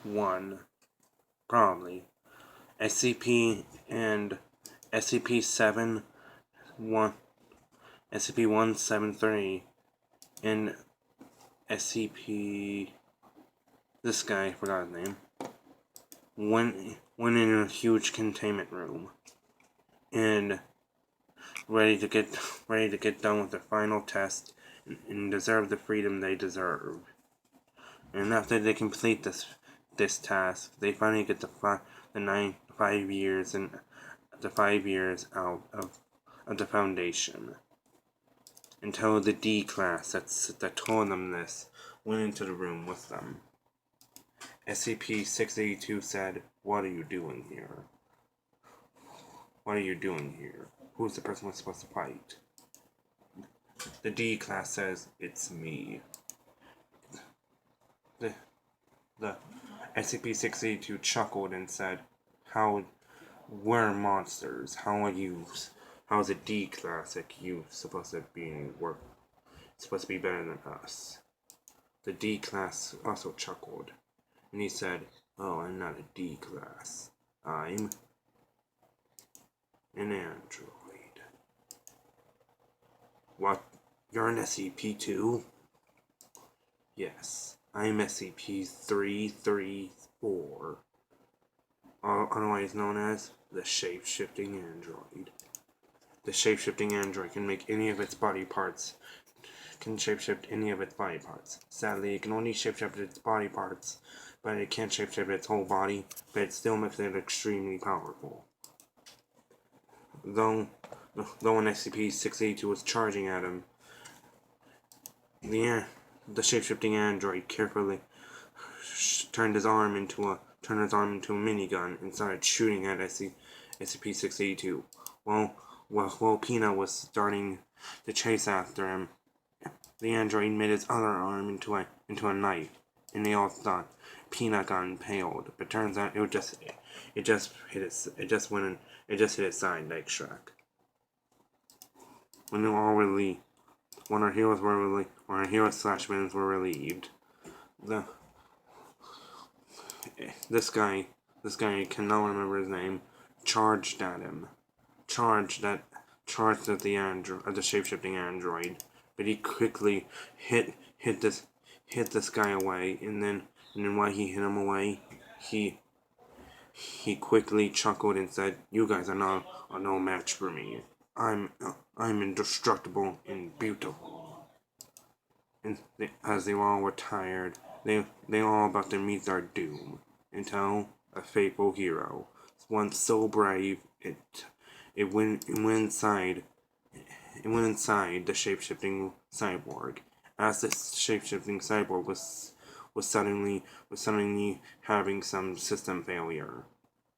1, probably. SCP and SCP-7 1 SCP-173 and SCP this guy, I forgot his name, went in a huge containment room and ready to get done with the final test and deserve the freedom they deserve. And after they complete this task, they finally get the 5 years and the 5 years out of the Foundation. Until the D class that told them this went into the room with them. SCP-682 said, "What are you doing here? What are you doing here? Who's the person we're supposed to fight?" The D class says, "It's me." The SCP-682 chuckled and said, we're monsters. How is a D class like you supposed to be better than us?" The D class also chuckled, and he said, "Oh, I'm not a D class. I'm an android." "What? You're an SCP too?" "Yes, I'm SCP-334, otherwise known as the shape-shifting android. The shape-shifting android can make any of its body parts. Sadly, it can only shapeshift its body parts, but it can't shapeshift its whole body, but it still makes it extremely powerful." Though when SCP-682 was charging at him, the shape-shifting android carefully turned his arm into a minigun and started shooting at SCP-682. While Peanut was starting to chase after him, the android made his other arm into a knife, and they all thought Peanut got impaled. But turns out it just hit its side like Shrek. When our heroes/villains were relieved, this guy, I cannot remember his name, charged at the shape-shifting android, but he quickly hit this guy away, and then while he hit him away, he quickly chuckled and said, "You guys are no match for me. I'm indestructible and beautiful." And as they all were tired, they all about to meet their doom, until a faithful hero, one so brave it went inside the shape-shifting cyborg. As the shape-shifting cyborg was suddenly having some system failure,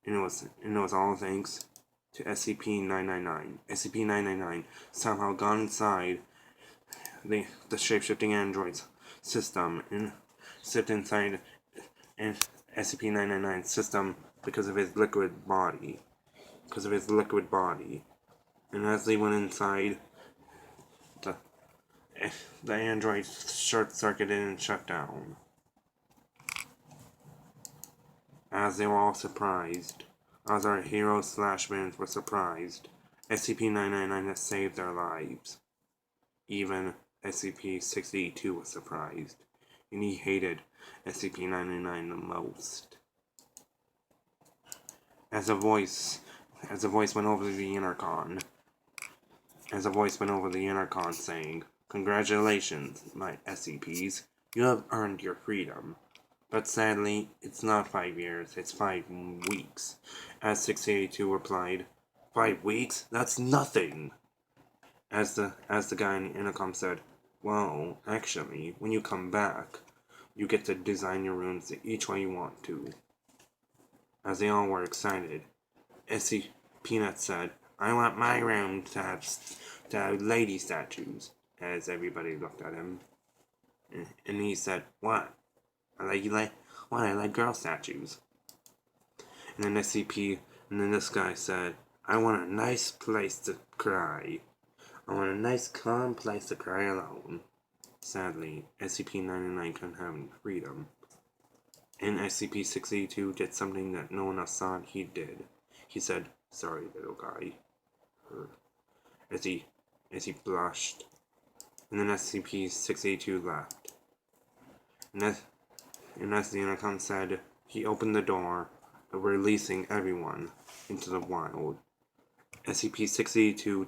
and it was all thanks to SCP-999. SCP-999 somehow got inside the shape-shifting android's system and slipped inside SCP-999's system because of his liquid body. And as they went inside, the android short-circuited and shut down. As they were all surprised, as our heroes/villains were surprised, SCP-999 has saved their lives. Even SCP-682 was surprised, and he hated SCP-999 the most. As a voice went over the intercom, saying, "Congratulations, my SCPs, you have earned your freedom. But sadly, it's not 5 years, it's 5 weeks." As 682 replied, "5 weeks? That's nothing!" As the guy in the intercom said, "Well, actually, when you come back, you get to design your rooms each way you want to." As they all were excited, SC Peanut said, "I want my room to have lady statues." As everybody looked at him, and he said, "What? I like girl statues." And then this guy said, "I want a nice place to cry. I want a nice calm place to cry alone." Sadly, SCP-99 couldn't have any freedom. And SCP-682 did something that no one else thought he did. He said, "Sorry, little guy," as he blushed. And then SCP-682 left. And as the intercom said, he opened the door, releasing everyone into the wild. SCP-682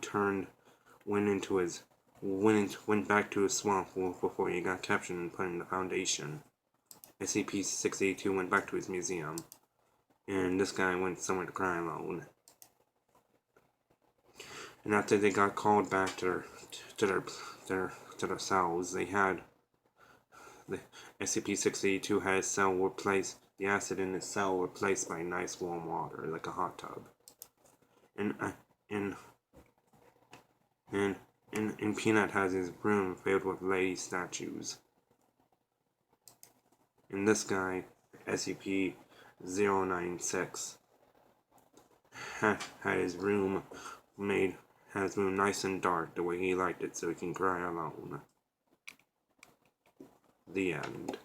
went back to his swamp before he got captured and put in the Foundation. SCP-682 went back to his museum, and this guy went somewhere to cry alone. And after they got called back to their cells, the SCP-682 had his cell replaced, the acid in his cell replaced by nice warm water, like a hot tub. And Peanut has his room filled with lady statues. And this guy, SCP-096, had his room nice and dark the way he liked it so he can cry alone. The end.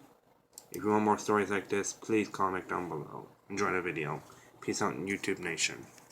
If you want more stories like this, please comment down below. Enjoy the video. Peace out, YouTube Nation.